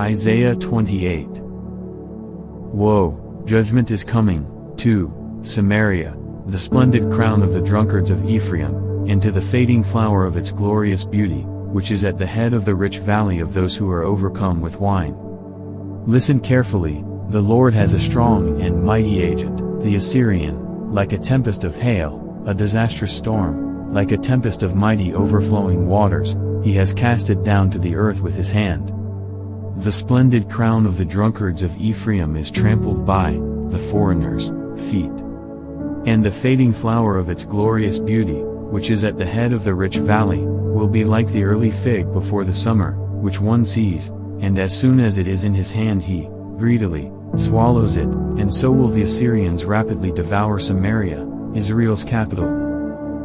Isaiah 28. Woe, judgment is coming, to Samaria, the splendid crown of the drunkards of Ephraim, and to the fading flower of its glorious beauty, which is at the head of the rich valley of those who are overcome with wine. Listen carefully, the Lord has a strong and mighty agent, the Assyrian, like a tempest of hail, a disastrous storm, like a tempest of mighty overflowing waters, he has cast it down to the earth with his hand. The splendid crown of the drunkards of Ephraim is trampled by the foreigners' feet. And the fading flower of its glorious beauty, which is at the head of the rich valley, will be like the early fig before the summer, which one sees, and as soon as it is in his hand he, greedily, swallows it, and so will the Assyrians rapidly devour Samaria, Israel's capital.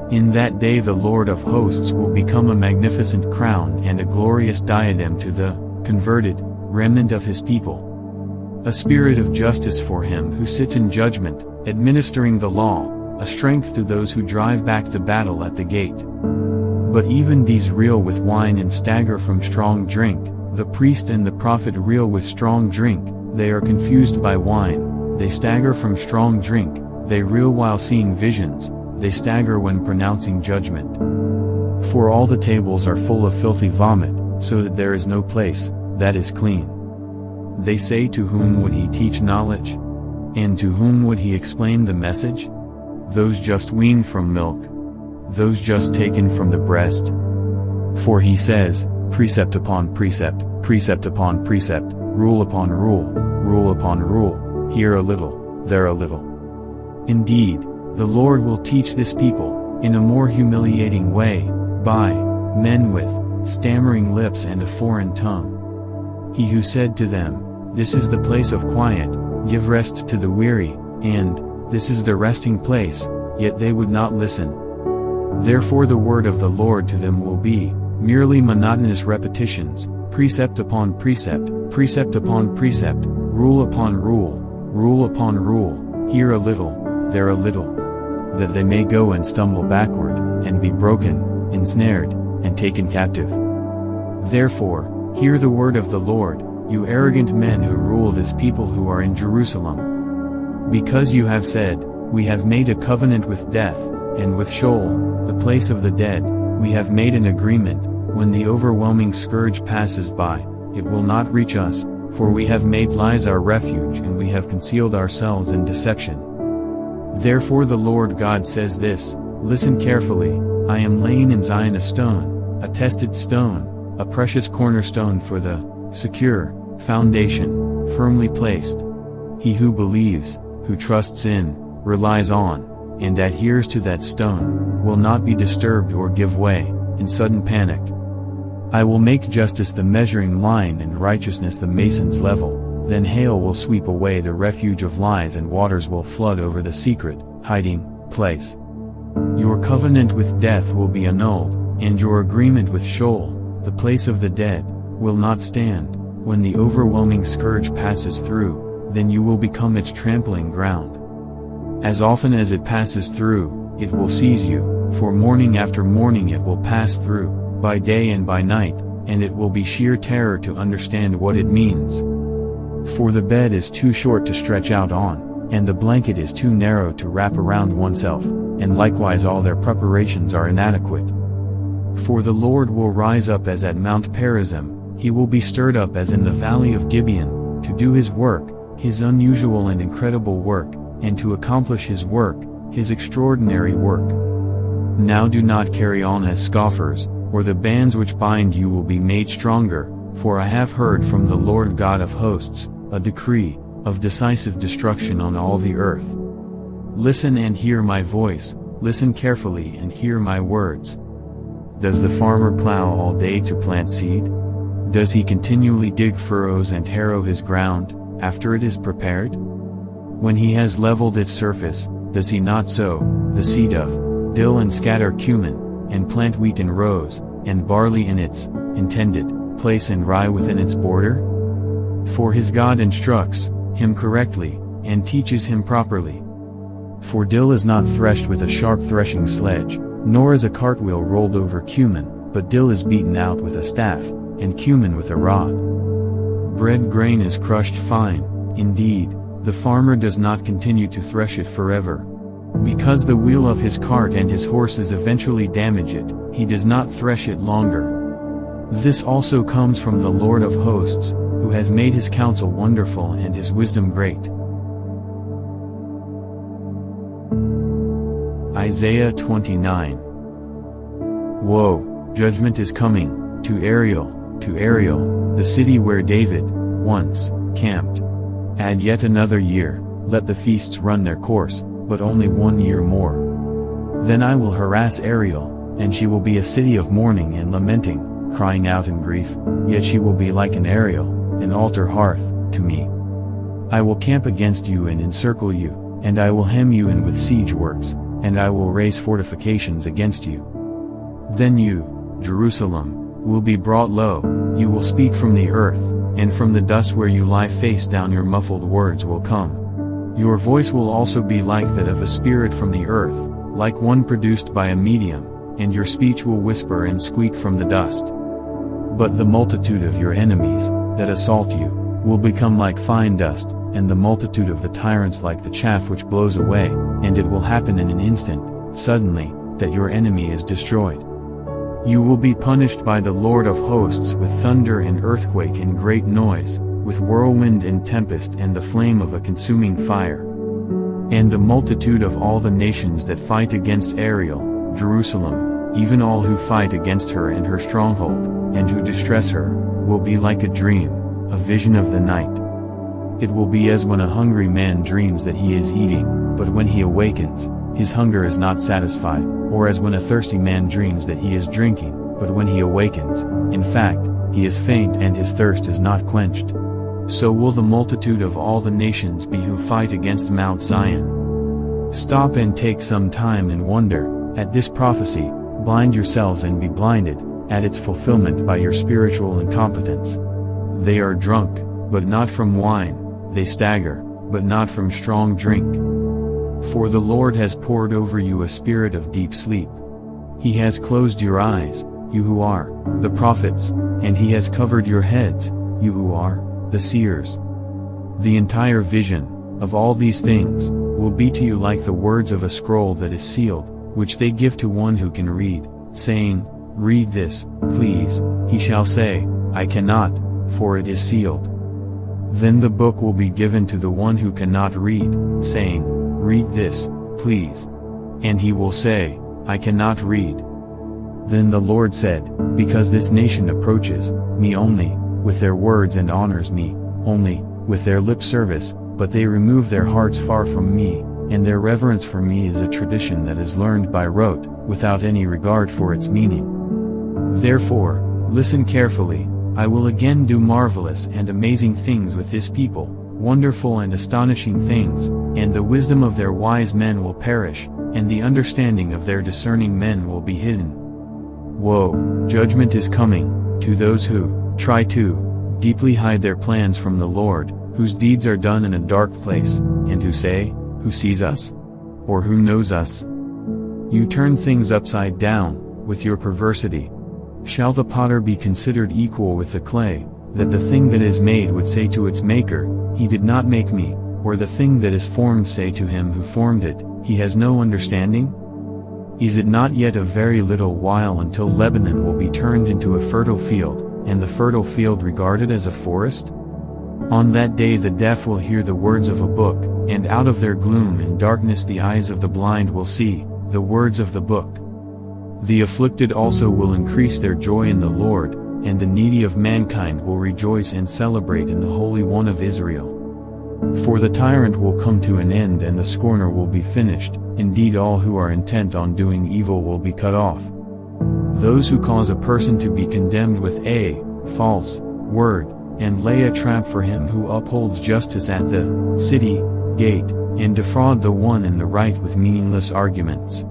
In that day the Lord of hosts will become a magnificent crown and a glorious diadem to the converted remnant of his people. A spirit of justice for him who sits in judgment, administering the law, a strength to those who drive back the battle at the gate. But even these reel with wine and stagger from strong drink, the priest and the prophet reel with strong drink, they are confused by wine, they stagger from strong drink, they reel while seeing visions, they stagger when pronouncing judgment. For all the tables are full of filthy vomit, so that there is no place that is clean. They say, to whom would he teach knowledge? And to whom would he explain the message? Those just weaned from milk, those just taken from the breast. For he says, precept upon precept, precept upon precept, rule upon rule, rule upon rule, here a little, there a little. Indeed, the Lord will teach this people, in a more humiliating way, by men with stammering lips and a foreign tongue. He who said to them, this is the place of quiet, give rest to the weary, and, this is the resting place, yet they would not listen. Therefore the word of the Lord to them will be, merely monotonous repetitions, precept upon precept, precept upon precept, rule upon rule, rule upon rule, here a little, there a little. That they may go and stumble backward, and be broken, ensnared, and taken captive. Therefore, hear the word of the Lord, you arrogant men who rule this people who are in Jerusalem. Because you have said, we have made a covenant with death, and with Sheol, the place of the dead, we have made an agreement, when the overwhelming scourge passes by, it will not reach us, for we have made lies our refuge and we have concealed ourselves in deception. Therefore the Lord God says this, listen carefully, I am laying in Zion a stone, a tested stone, a precious cornerstone for the secure foundation, firmly placed. He who believes, who trusts in, relies on, and adheres to that stone, will not be disturbed or give way, in sudden panic. I will make justice the measuring line and righteousness the mason's level. Then hail will sweep away the refuge of lies and waters will flood over the secret, hiding, place. Your covenant with death will be annulled, and your agreement with Sheol, the place of the dead, will not stand. When the overwhelming scourge passes through, then you will become its trampling ground. As often as it passes through, it will seize you, for morning after morning it will pass through, by day and by night, and it will be sheer terror to understand what it means. For the bed is too short to stretch out on, and the blanket is too narrow to wrap around oneself, and likewise all their preparations are inadequate. For the Lord will rise up as at Mount Perazim, he will be stirred up as in the valley of Gibeon, to do his work, his unusual and incredible work, and to accomplish his work, his extraordinary work. Now do not carry on as scoffers, or the bands which bind you will be made stronger. For I have heard from the Lord God of hosts, a decree, of decisive destruction on all the earth. Listen and hear my voice, listen carefully and hear my words. Does the farmer plow all day to plant seed? Does he continually dig furrows and harrow his ground, after it is prepared? When he has leveled its surface, does he not sow the seed of dill and scatter cumin, and plant wheat in rows, and barley in its intended place and rye within its border? For his God instructs him correctly, and teaches him properly. For dill is not threshed with a sharp threshing sledge, nor is a cartwheel rolled over cumin, but dill is beaten out with a staff, and cumin with a rod. bread grain is crushed fine, indeed, the farmer does not continue to thresh it forever. Because the wheel of his cart and his horses eventually damage it, he does not thresh it longer. This also comes from the Lord of hosts, who has made his counsel wonderful and his wisdom great. Isaiah 29. Woe, judgment is coming, to Ariel, the city where David, once, camped. Add yet another year, let the feasts run their course, but only 1 year more. Then I will harass Ariel, and she will be a city of mourning and lamenting, crying out in grief, yet she will be like an Ariel, an altar hearth, to me. I will camp against you and encircle you, and I will hem you in with siege works, and I will raise fortifications against you. Then you, Jerusalem, will be brought low, you will speak from the earth, and from the dust where you lie face down your muffled words will come. Your voice will also be like that of a spirit from the earth, like one produced by a medium, and your speech will whisper and squeak from the dust. But the multitude of your enemies, that assault you, will become like fine dust, and the multitude of the tyrants like the chaff which blows away, and it will happen in an instant, suddenly, that your enemy is destroyed. You will be punished by the Lord of hosts with thunder and earthquake and great noise, with whirlwind and tempest and the flame of a consuming fire. And the multitude of all the nations that fight against Ariel, Jerusalem, even all who fight against her and her stronghold, and who distress her, will be like a dream, a vision of the night. It will be as when a hungry man dreams that he is eating, but when he awakens, his hunger is not satisfied, or as when a thirsty man dreams that he is drinking, but when he awakens, in fact, he is faint and his thirst is not quenched. So will the multitude of all the nations be who fight against Mount Zion. Stop and take some time and wonder, at this prophecy, blind yourselves and be blinded, at its fulfillment by your spiritual incompetence. They are drunk, but not from wine, they stagger, but not from strong drink. For the Lord has poured over you a spirit of deep sleep. He has closed your eyes, you who are the prophets, and he has covered your heads, you who are the seers. The entire vision of all these things will be to you like the words of a scroll that is sealed, which they give to one who can read, saying, "Read this, please." He shall say, "I cannot, for it is sealed." Then the book will be given to the one who cannot read, saying, "Read this, please." And he will say, "I cannot read." Then the Lord said, "Because this nation approaches me only with their words and honors me only with their lip service, but they remove their hearts far from me, and their reverence for me is a tradition that is learned by rote, without any regard for its meaning. Therefore, listen carefully, I will again do marvelous and amazing things with this people, wonderful and astonishing things, and the wisdom of their wise men will perish, and the understanding of their discerning men will be hidden. Woe, judgment is coming, to those who try to deeply hide their plans from the Lord, whose deeds are done in a dark place, and who say, "Who sees us? Or who knows us?" You turn things upside down, with your perversity. Shall the potter be considered equal with the clay, that the thing that is made would say to its maker, "He did not make me," or the thing that is formed say to him who formed it, "He has no understanding"? Is it not yet a very little while until Lebanon will be turned into a fertile field, and the fertile field regarded as a forest? On that day the deaf will hear the words of a book, and out of their gloom and darkness the eyes of the blind will see the words of the book. The afflicted also will increase their joy in the Lord, and the needy of mankind will rejoice and celebrate in the Holy One of Israel. For the tyrant will come to an end and the scorner will be finished, indeed all who are intent on doing evil will be cut off. Those who cause a person to be condemned with a false word, and lay a trap for him who upholds justice at the city gate, and defraud the one in the right with meaningless arguments.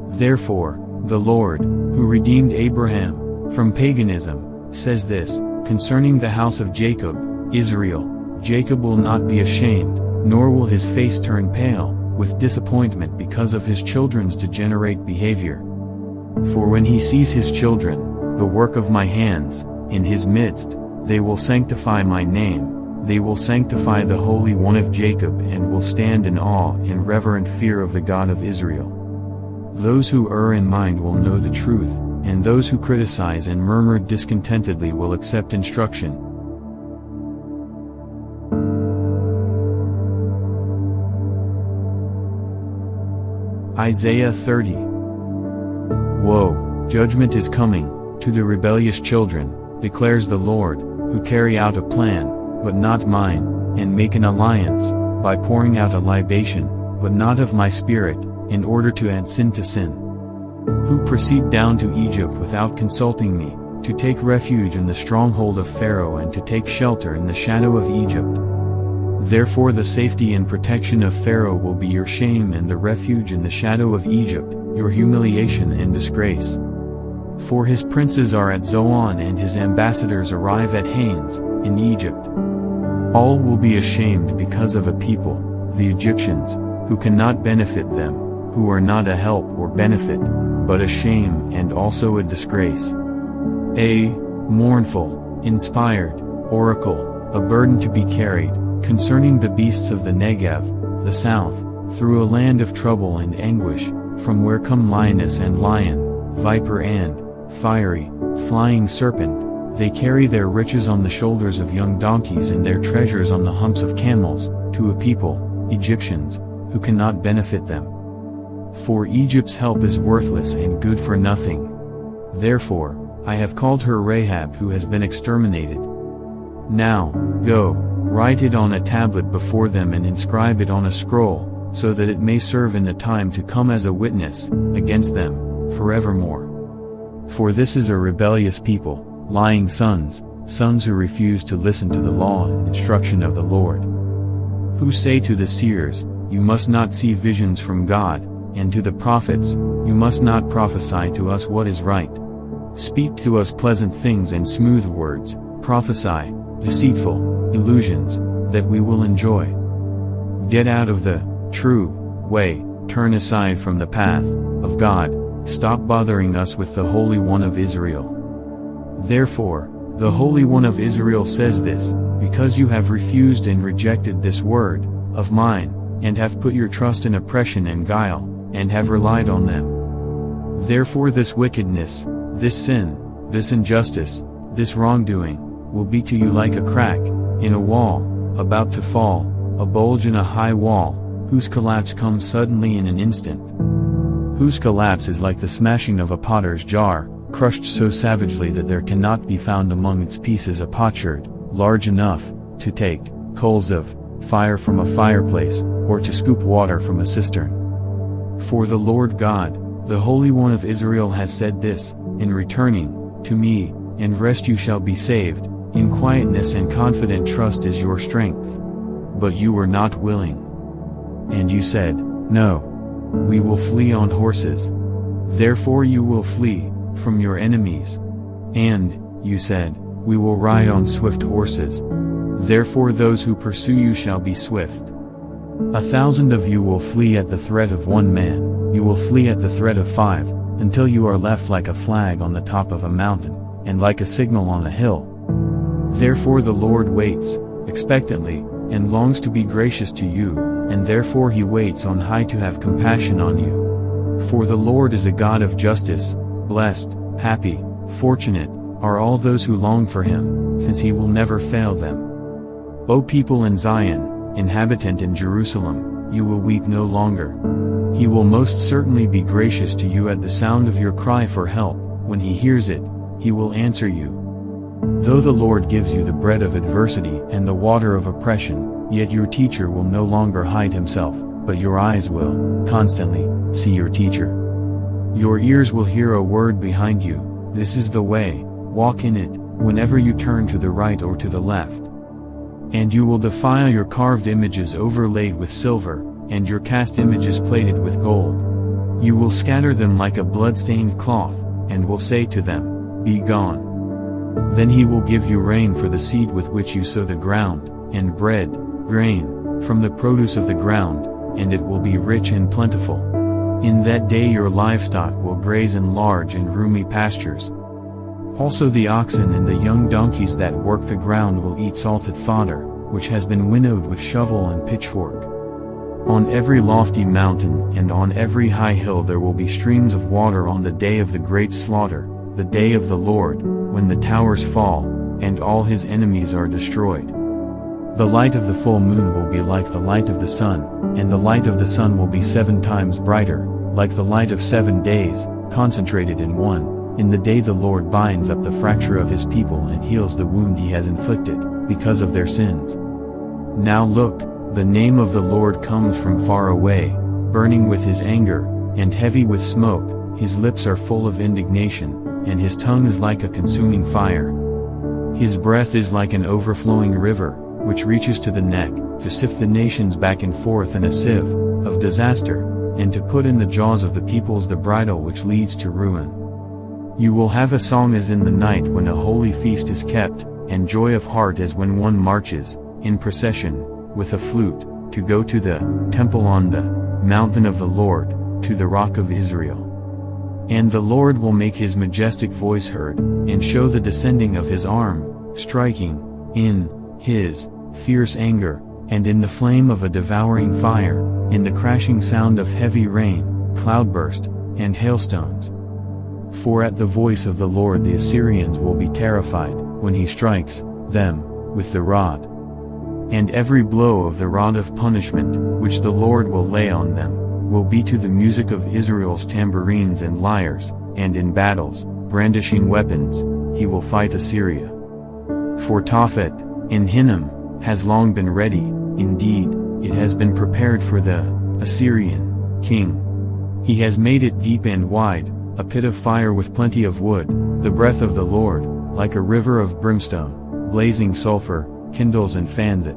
Therefore, the Lord, who redeemed Abraham from paganism, says this concerning the house of Jacob, Israel: Jacob will not be ashamed, nor will his face turn pale with disappointment because of his children's degenerate behavior. For when he sees his children, the work of my hands, in his midst, They will sanctify my name, they will sanctify the Holy One of Jacob, and will stand in awe and reverent fear of the God of Israel. Those who err in mind will know the truth, and those who criticize and murmur discontentedly will accept instruction. Isaiah 30. Woe, judgment is coming, to the rebellious children, declares the Lord, who carry out a plan, but not mine, and make an alliance, by pouring out a libation, but not of my spirit, in order to add sin to sin. Who proceed down to Egypt without consulting me, to take refuge in the stronghold of Pharaoh and to take shelter in the shadow of Egypt. Therefore the safety and protection of Pharaoh will be your shame, and the refuge in the shadow of Egypt, your humiliation and disgrace. For his princes are at Zoan and his ambassadors arrive at Hanes, in Egypt. All will be ashamed because of a people, the Egyptians, who cannot benefit them, who are not a help or benefit, but a shame and also a disgrace. A mournful, inspired, oracle, a burden to be carried, concerning the beasts of the Negev, the south, through a land of trouble and anguish, from where come lioness and lion, viper and fiery, flying serpent. They carry their riches on the shoulders of young donkeys and their treasures on the humps of camels, to a people, Egyptians, who cannot benefit them. For Egypt's help is worthless and good for nothing. Therefore, I have called her Rahab, who has been exterminated. Now, go, write it on a tablet before them and inscribe it on a scroll, so that it may serve in the time to come as a witness against them, forevermore. For this is a rebellious people, lying sons, sons who refuse to listen to the law and instruction of the Lord. Who say to the seers, you must not see visions from God, and to the prophets, you must not prophesy to us what is right. Speak to us pleasant things and smooth words, prophesy deceitful illusions, that we will enjoy. Get out of the true way, turn aside from the path of God, stop bothering us with the Holy One of Israel. Therefore, the Holy One of Israel says this, because you have refused and rejected this word of mine, and have put your trust in oppression and guile, and have relied on them. Therefore this wickedness, this sin, this injustice, this wrongdoing, will be to you like a crack in a wall, about to fall, a bulge in a high wall, whose collapse comes suddenly in an instant. Whose collapse is like the smashing of a potter's jar, crushed so savagely that there cannot be found among its pieces a potsherd, large enough to take coals of fire from a fireplace, or to scoop water from a cistern. For the Lord God, the Holy One of Israel has said this, in returning to me, and rest you shall be saved, in quietness and confident trust is your strength. But you were not willing. And you said, no. We will flee on horses. Therefore you will flee from your enemies. And, you said, we will ride on swift horses. Therefore those who pursue you shall be swift. 1,000 of you will flee at the threat of one man, you will flee at the threat of 5, until you are left like a flag on the top of a mountain, and like a signal on a hill. Therefore the Lord waits, expectantly, and longs to be gracious to you, and therefore he waits on high to have compassion on you. For the Lord is a God of justice, blessed, happy, fortunate, are all those who long for him, since he will never fail them. O people in Zion, inhabitant in Jerusalem, you will weep no longer. He will most certainly be gracious to you at the sound of your cry for help, when he hears it, he will answer you. Though the Lord gives you the bread of adversity and the water of oppression, yet your teacher will no longer hide himself, but your eyes will, constantly, see your teacher. Your ears will hear a word behind you, this is the way, walk in it, whenever you turn to the right or to the left. And you will defile your carved images overlaid with silver, and your cast images plated with gold. You will scatter them like a blood-stained cloth, and will say to them, be gone. Then he will give you rain for the seed with which you sow the ground, and bread, grain, from the produce of the ground, and it will be rich and plentiful. In that day your livestock will graze in large and roomy pastures. Also the oxen and the young donkeys that work the ground will eat salted fodder, which has been winnowed with shovel and pitchfork. On every lofty mountain and on every high hill there will be streams of water on the day of the great slaughter, the day of the Lord, when the towers fall, and all his enemies are destroyed. The light of the full moon will be like the light of the sun, and the light of the sun will be 7 times brighter, like the light of 7 days, concentrated in one, in the day the Lord binds up the fracture of his people and heals the wound he has inflicted, because of their sins. Now look, the name of the Lord comes from far away, burning with his anger, and heavy with smoke, his lips are full of indignation, and his tongue is like a consuming fire. His breath is like an overflowing river, which reaches to the neck, to sift the nations back and forth in a sieve of disaster, and to put in the jaws of the peoples the bridle which leads to ruin. You will have a song as in the night when a holy feast is kept, and joy of heart as when one marches, in procession, with a flute, to go to the temple on the mountain of the Lord, to the rock of Israel. And the Lord will make his majestic voice heard, and show the descending of his arm, striking, in his fierce anger, and in the flame of a devouring fire, in the crashing sound of heavy rain, cloudburst, and hailstones. For at the voice of the Lord the Assyrians will be terrified, when he strikes them with the rod. And every blow of the rod of punishment, which the Lord will lay on them, will be to the music of Israel's tambourines and lyres, and in battles, brandishing weapons, he will fight Assyria. For Tophet, in Hinnom, has long been ready, indeed, it has been prepared for the Assyrian king. He has made it deep and wide, a pit of fire with plenty of wood, the breath of the Lord, like a river of brimstone, blazing sulfur, kindles and fans it.